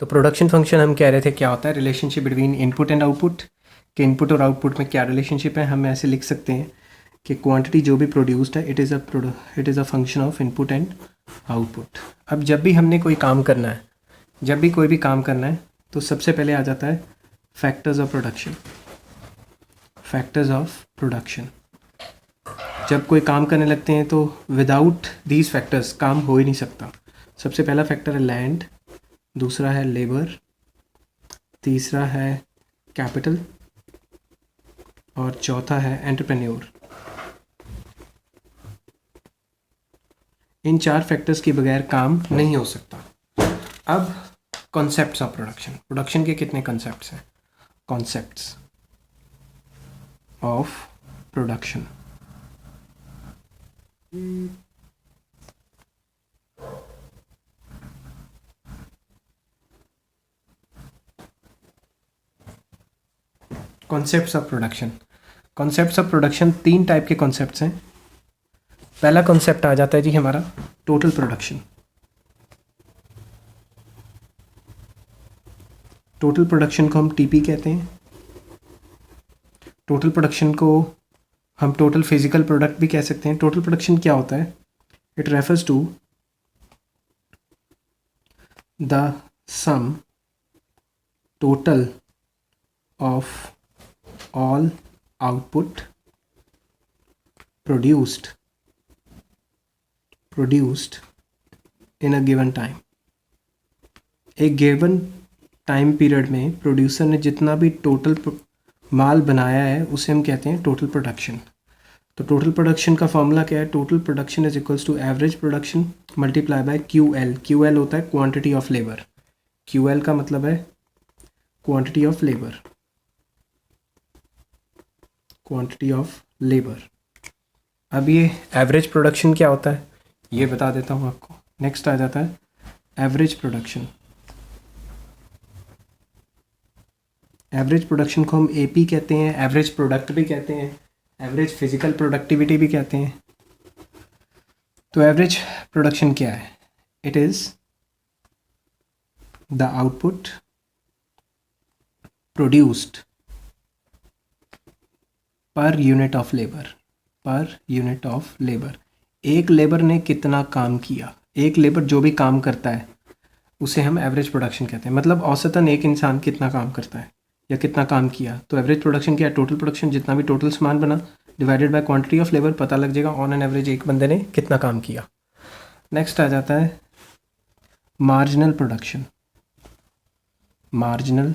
तो production function हम कह रहे थे क्या होता है, relationship between input and output, कि इनपुट और आउटपुट में क्या रिलेशनशिप है। हम ऐसे लिख सकते हैं कि क्वांटिटी जो भी प्रोड्यूस्ड है it is a function of input and output. अब जब भी हमने कोई काम करना है, जब भी कोई भी काम करना है, तो सबसे पहले आ जाता है factors of production. Factors of production, जब कोई काम करने लगते हैं तो विदाउट दीज फैक्टर्स काम हो ही नहीं सकता। सबसे पहला फैक्टर है लैंड, दूसरा है लेबर, तीसरा है कैपिटल और चौथा है एंटरप्रेन्योर। इन 4 फैक्टर्स के बगैर काम नहीं हो सकता। अब कॉन्सेप्ट्स ऑफ प्रोडक्शन, प्रोडक्शन के कितने कॉन्सेप्ट्स हैं? Concepts of production. Concepts of production, concepts of production 3 type के कॉन्सेप्ट्स हैं। पहला कॉन्सेप्ट आ जाता है जी हमारा टोटल प्रोडक्शन। टोटल प्रोडक्शन को हम टीपी कहते हैं। टोटल प्रोडक्शन को हम टोटल फिजिकल प्रोडक्ट भी कह सकते हैं। टोटल प्रोडक्शन क्या होता है? It refers to the sum total of all output produced in a given time। एक गिवन टाइम पीरियड में प्रोड्यूसर ने जितना भी टोटल माल बनाया है उसे हम कहते हैं टोटल प्रोडक्शन। तो टोटल प्रोडक्शन का फॉर्मूला क्या है? Total production is equals to average production multiply by QL। QL होता है क्वांटिटी ऑफ लेबर। QL का मतलब है quantity of labour, quantity of labour. अब ये एवरेज प्रोडक्शन क्या होता है ये बता देता हूँ आपको। नेक्स्ट आ जाता है एवरेज प्रोडक्शन। एवरेज प्रोडक्शन को हम AP कहते हैं, एवरेज प्रोडक्ट भी कहते हैं, एवरेज फिजिकल प्रोडक्टिविटी भी कहते हैं। तो एवरेज प्रोडक्शन क्या है? It is the output produced per unit of labour. Per unit of labour, एक लेबर ने कितना काम किया, एक लेबर जो भी काम करता है उसे हम एवरेज प्रोडक्शन कहते हैं। मतलब औसतन एक इंसान कितना काम करता है या कितना काम किया। तो एवरेज प्रोडक्शन क्या है? टोटल प्रोडक्शन, जितना भी टोटल सामान बना divided by quantity of labour, पता लग जाएगा ऑन एन एवरेज एक बंदे ने कितना काम किया। नेक्स्ट आ जाता है marginal production. Marginal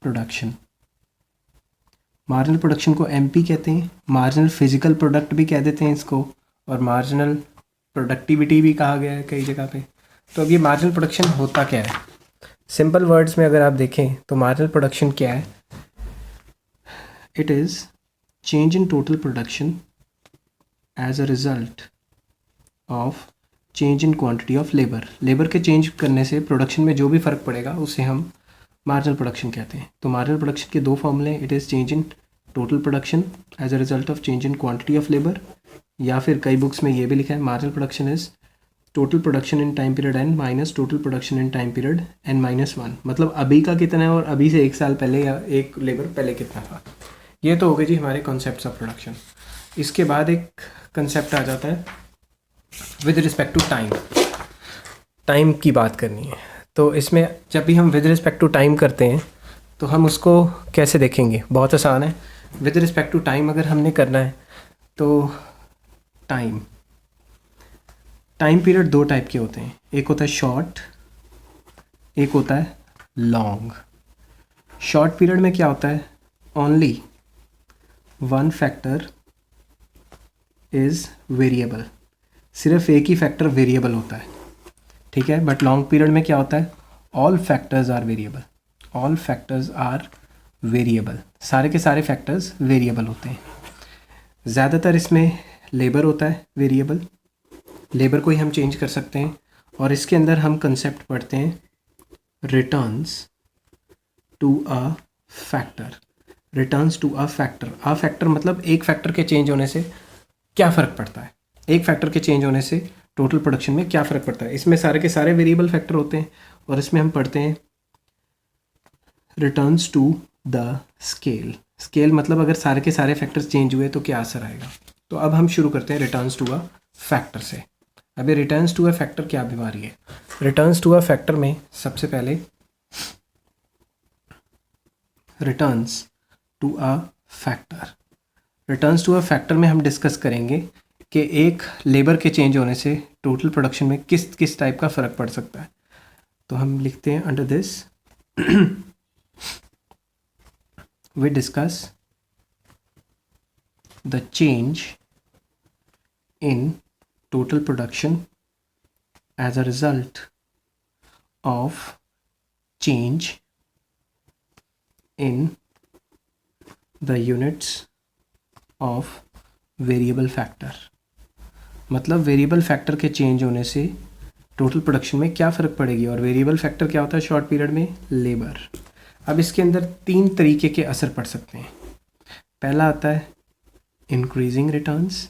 production, marginal production को MP कहते हैं, मार्जिनल फिजिकल प्रोडक्ट भी कह देते हैं इसको, और मार्जिनल प्रोडक्टिविटी भी कहा गया है कई जगह पे। तो अब ये मार्जिनल प्रोडक्शन होता क्या है? सिंपल वर्ड्स में अगर आप देखें तो मार्जिनल प्रोडक्शन क्या है? It is change in total production as a result of change in quantity of labour. Labour के चेंज करने से प्रोडक्शन में जो भी फ़र्क पड़ेगा उसे हम मार्जिनल प्रोडक्शन कहते हैं। तो मार्जिनल प्रोडक्शन के 2 फॉर्मूले, it is change in total production as a result of change in quantity of labour, या फिर कई बुक्स में ये भी लिखा है marginal production is total production in time period n minus total production in time period n-1। मतलब अभी का कितना है और अभी से 1 साल पहले या एक लेबर पहले कितना था। ये तो हो गए जी हमारे कॉन्सेप्ट्स ऑफ प्रोडक्शन। इसके बाद एक कंसेप्ट आ जाता है with respect to time. Time की बात करनी है तो इसमें जब भी हम विद रिस्पेक्ट टू टाइम करते हैं तो हम उसको कैसे देखेंगे? बहुत आसान है। विद रिस्पेक्ट टू टाइम अगर हमने करना है तो टाइम पीरियड 2 टाइप के होते हैं। एक होता है शॉर्ट, एक होता है लॉन्ग। शॉर्ट पीरियड में क्या होता है? ओनली 1 फैक्टर इज़ वेरिएबल, सिर्फ एक ही फैक्टर वेरिएबल होता है, ठीक है। बट लॉन्ग पीरियड में क्या होता है? All factors are variable, all factors are variable, सारे के सारे फैक्टर्स वेरिएबल होते हैं। ज़्यादातर इसमें लेबर होता है वेरिएबल, लेबर को ही हम चेंज कर सकते हैं। और इसके अंदर हम कंसेप्ट पढ़ते हैं returns to a factor. Returns to a factor, a factor मतलब एक फैक्टर के चेंज होने से क्या फ़र्क पड़ता है। एक फैक्टर के चेंज होने से टोटल प्रोडक्शन में क्या फ़र्क पड़ता है। इसमें सारे के सारे वेरिएबल फैक्टर होते हैं और इसमें हम पढ़ते हैं returns to the scale. Scale मतलब अगर सारे के सारे फैक्टर्स चेंज हुए तो क्या असर आएगा। तो अब हम शुरू करते हैं रिटर्न्स टू अ फैक्टर से। अभी रिटर्न्स टू अ फैक्टर क्या बीमारी है। रिटर्न्स टू अ फैक्टर में सबसे पहले returns to a factor, returns to a factor में हम डिस्कस करेंगे कि एक लेबर के चेंज होने से टोटल प्रोडक्शन में किस किस टाइप का फ़र्क पड़ सकता है। तो हम लिखते हैं under this we discuss the change in total production as a result of change in the units of variable factor। मतलब वेरिएबल फैक्टर के चेंज होने से टोटल प्रोडक्शन में क्या फ़र्क पड़ेगी। और वेरिएबल फैक्टर क्या होता है शॉर्ट पीरियड में, लेबर। अब इसके अंदर 3 तरीके के असर पड़ सकते हैं। पहला आता है इंक्रीजिंग रिटर्न्स,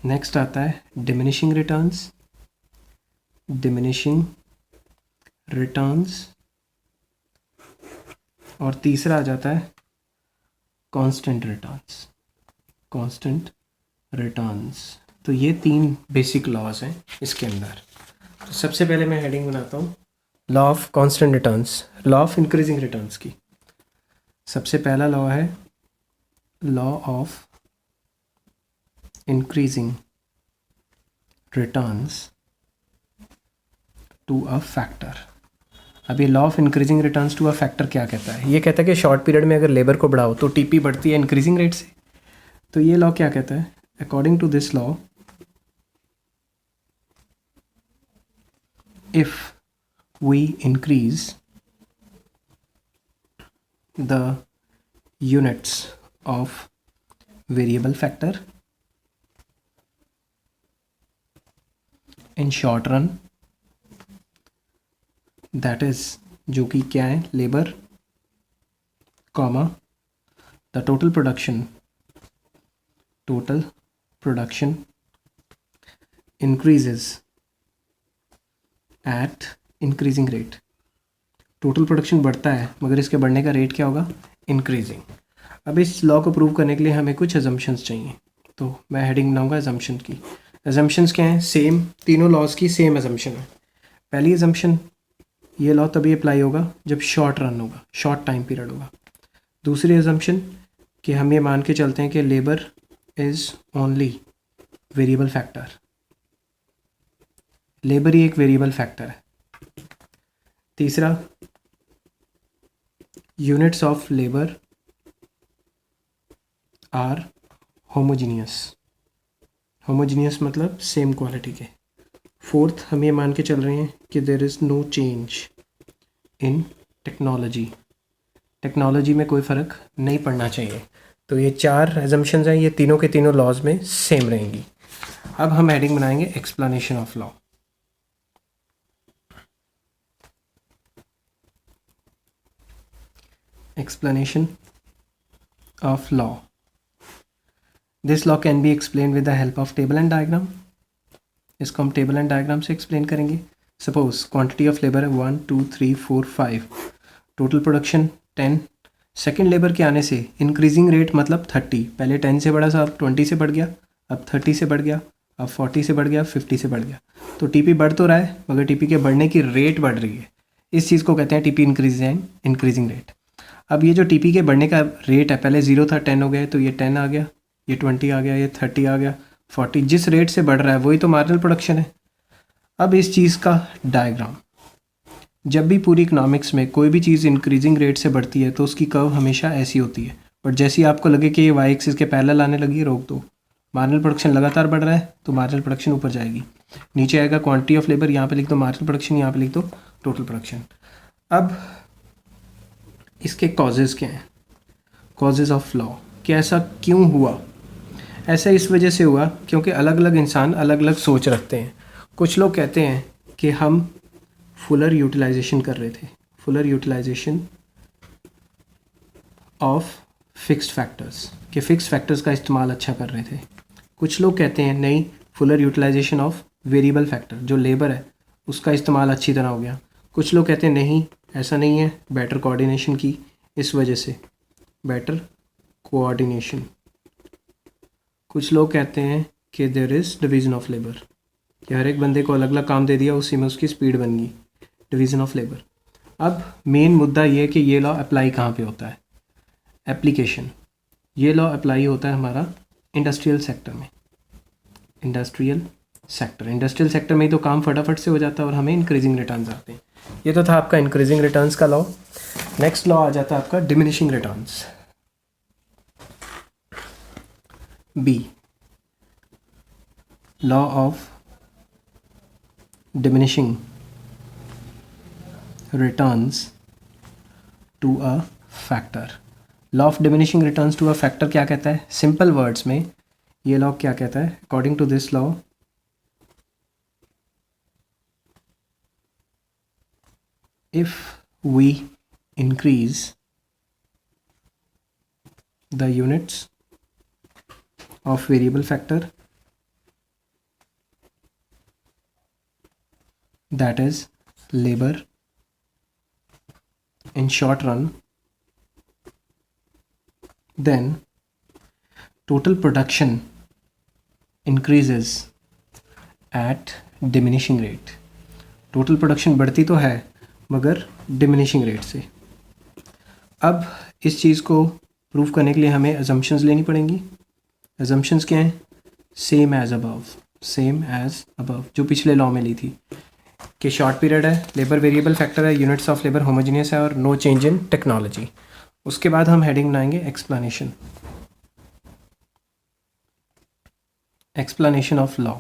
नेक्स्ट आता है डिमिनिशिंग रिटर्न्स, और तीसरा आ जाता है कांस्टेंट रिटर्न्स। तो ये 3 बेसिक लॉज हैं इसके अंदर। तो सबसे पहले मैं हेडिंग बनाता हूँ law of constant returns, law of increasing returns की। सबसे पहला लॉ है law of increasing returns to a factor. अब ये law of increasing returns to a factor क्या कहता है। ये कहता है कि शॉर्ट पीरियड में अगर लेबर को बढ़ाओ तो टीपी बढ़ती है इंक्रीजिंग रेट से। तो ये लॉ क्या कहता है, according to this law if we increase the units of variable factor in short run, that is जो कि क्या है labour, comma the total production increases at increasing rate. Total production बढ़ता है मगर इसके बढ़ने का रेट क्या होगा, इंक्रीजिंग। अब इस लॉ को प्रूव करने के लिए हमें कुछ अजम्पशंस चाहिए। तो मैं हेडिंग बनाऊंगा अजम्पशन की। अजम्पशंस क्या हैं, सेम, तीनों लॉज की सेम अजम्पशन है। पहली अजम्पशन, ये लॉ तभी अप्लाई होगा जब शॉर्ट रन होगा, शॉर्ट टाइम पीरियड होगा। दूसरी अजम्पशन कि हम ये मान के चलते हैं कि labour is only variable factor, labour ही एक वेरिएबल फैक्टर है। तीसरा, units of labour are homogeneous मतलब सेम क्वालिटी के। फोर्थ, हम ये मान के चल रहे हैं कि there is no change in technology में कोई फ़र्क नहीं पड़ना चाहिए। तो ये 4 एजम्पशंस हैं, ये तीनों के तीनों लॉज में सेम रहेंगी। अब हम हेडिंग बनाएंगे explanation of law. Explanation of law. This law can be explained with the help of table and diagram. इसको हम टेबल एंड डायग्राम से एक्सप्लेन करेंगे। सपोज क्वांटिटी ऑफ लेबर है 1 2 3 4 5, टोटल प्रोडक्शन 10। सेकेंड लेबर के आने से increasing rate मतलब 30, पहले 10 से बढ़ा था, अब 20 से बढ़ गया, अब 30 से बढ़ गया, अब 40 से बढ़ गया, 50 से बढ़ गया। तो टीपी बढ़ तो रहा है मगर टीपी के बढ़ने की रेट बढ़ रही है। इस चीज़ को कहते हैं टीपी इंक्रीजिंग रेट। अब ये जो टीपी के बढ़ने का रेट है, पहले 0 था 10 हो गया, तो ये 10 आ गया, ये 20 आ गया, ये 30 आ गया, 40, जिस रेट से बढ़ रहा है वही तो मार्जिनल प्रोडक्शन है। अब इस चीज़ का डायग्राम, जब भी पूरी इकोनॉमिक्स में कोई भी चीज़ इंक्रीजिंग रेट से बढ़ती है तो उसकी कर्व हमेशा ऐसी होती है। और जैसे ही आपको लगे कि ये वाई एक्सिस के पैरेलल आने लगी, रोक दो। मार्जिनल प्रोडक्शन लगातार बढ़ रहा है तो मार्जिनल प्रोडक्शन ऊपर जाएगी, नीचे आएगा क्वांटिटी ऑफ लेबर, यहाँ पे लिख दो मार्जिनल प्रोडक्शन, यहाँ पे लिख दो टोटल प्रोडक्शन। अब इसके कॉजेज़ क्या हैं, कॉजेज़ ऑफ लॉ, कि ऐसा क्यों हुआ। ऐसा इस वजह से हुआ क्योंकि अलग अलग इंसान अलग अलग सोच रखते हैं। कुछ लोग कहते हैं कि हम फुलर यूटिलाइजेशन कर रहे थे, fuller utilization of fixed factors, कि फिक्स्ड फैक्टर्स का इस्तेमाल अच्छा कर रहे थे। कुछ लोग कहते हैं नहीं, fuller utilization of variable factor, जो लेबर है उसका इस्तेमाल अच्छी तरह हो गया। कुछ लोग कहते हैं नहीं, ऐसा नहीं है, बेटर कोऑर्डिनेशन की इस वजह से, बेटर कोऑर्डिनेशन। कुछ लोग कहते हैं कि there is division of labour, कि हर एक बंदे को अलग अलग काम दे दिया, उसी में उसकी स्पीड बन गई, डिवीज़न ऑफ लेबर। अब मेन मुद्दा ये है कि ये लॉ अप्लाई कहाँ पे होता है। एप्लीकेशन, ये लॉ अप्लाई होता है हमारा इंडस्ट्रियल सेक्टर में। इंडस्ट्रियल सेक्टर में ही तो काम फटाफट से हो जाता है और हमें इंक्रीजिंग रिटर्न्स आते हैं। ये तो था आपका इंक्रीजिंग रिटर्न्स का लॉ। नेक्स्ट लॉ आ जाता है आपका diminishing returns, B, law of diminishing returns to a factor. Law of diminishing returns to a factor क्या कहता है? सिंपल वर्ड्स में ये लॉ क्या कहता है? According to this law, if we increase the units of variable factor, that is labor, in short run, then total production increases at diminishing rate. total production बढ़ती तो है मगर डिमिनिशिंग रेट से। अब इस चीज़ को प्रूव करने के लिए हमें अजम्पशंस लेनी पड़ेंगी। अजम्पशंस क्या हैं? सेम एज अबव, जो पिछले लॉ में ली थी कि शॉर्ट पीरियड है, लेबर वेरिएबल फैक्टर है, यूनिट्स ऑफ लेबर होमोजीनियस है और नो चेंज इन टेक्नोलॉजी। उसके बाद हम हेडिंग बनाएंगे एक्सप्लेनेशन ऑफ लॉ।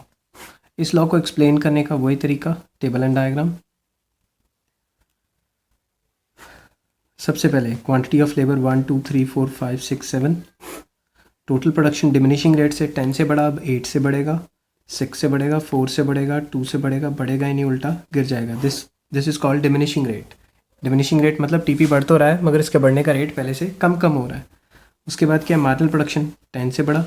इस लॉ को एक्सप्लेन करने का वही तरीका, टेबल एंड डायग्राम। सबसे पहले quantity of labour 1 2 3 4 5 6 7, total production diminishing rate से 10 से बढ़ा, अब 8 से बढ़ेगा, 6 से बढ़ेगा, 4 से बढ़ेगा, 2 से बढ़ेगा ही नहीं, उल्टा गिर जाएगा। This is called diminishing rate. Diminishing rate मतलब टीपी बढ़ तो रहा है मगर इसके बढ़ने का रेट पहले से कम हो रहा है। उसके बाद क्या, मार्जिनल प्रोडक्शन 10 से बढ़ा,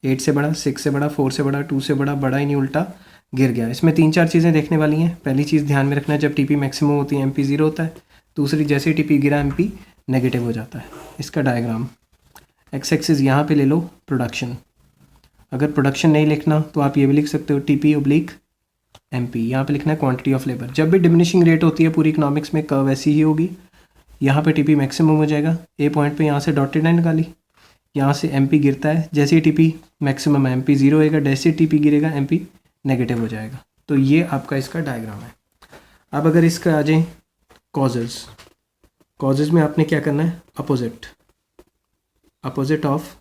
8 से बढ़ा, 6 से बढ़ा, 4 से बढ़ा, 2 से बढ़ा ही नहीं, उल्टा गिर गया। इसमें 3-4 चीज़ें देखने वाली हैं। पहली चीज़ ध्यान में रखना है, जब टीपी मैक्सिमम होती है एमपी 0 होता है। दूसरी, जैसे ही टीपी गिरा एमपी नेगेटिव हो जाता है। इसका डायग्राम, एक्स एक्सिस यहाँ पे ले लो प्रोडक्शन। अगर प्रोडक्शन नहीं लिखना तो आप ये भी लिख सकते हो टीपी ओब्लिक एमपी। यहाँ पे लिखना है क्वांटिटी ऑफ लेबर। जब भी डिमिनिशिंग रेट होती है पूरी इकोनॉमिक्स में कर्व ऐसी ही होगी। यहाँ पे टीपी मैक्सिमम हो जाएगा, ए पॉइंट पे यहाँ से डॉटेड लाइन निकाली, यहाँ से एमपी गिरता है, जैसे ही टीपी मैक्सिमम है एमपी 0 होएगा, जैसे ही टीपी गिरेगा एमपी नेगेटिव हो जाएगा। तो ये आपका इसका डायग्राम है। अब अगर इसका आ जाए कॉजेज़ में आपने क्या करना है, अपोजिट ऑफ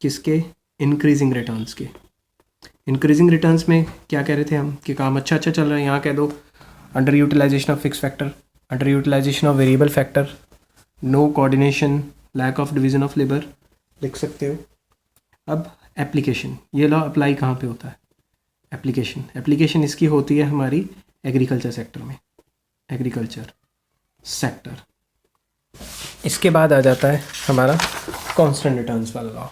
किसके, इंक्रीजिंग रिटर्न्स के। इंक्रीजिंग रिटर्न्स में क्या कह रहे थे हम कि काम अच्छा चल रहा है। यहाँ कह दो under utilization of fix factor, under utilization of variable factor, no coordination, lack of division of labour लिख सकते हो। अब एप्लीकेशन, ये लॉ अप्लाई कहाँ पे होता है? एप्लीकेशन इसकी होती है हमारी एग्रीकल्चर सेक्टर में, एग्रीकल्चर सेक्टर। इसके बाद आ जाता है हमारा कांस्टेंट रिटर्न्स वाला लॉ।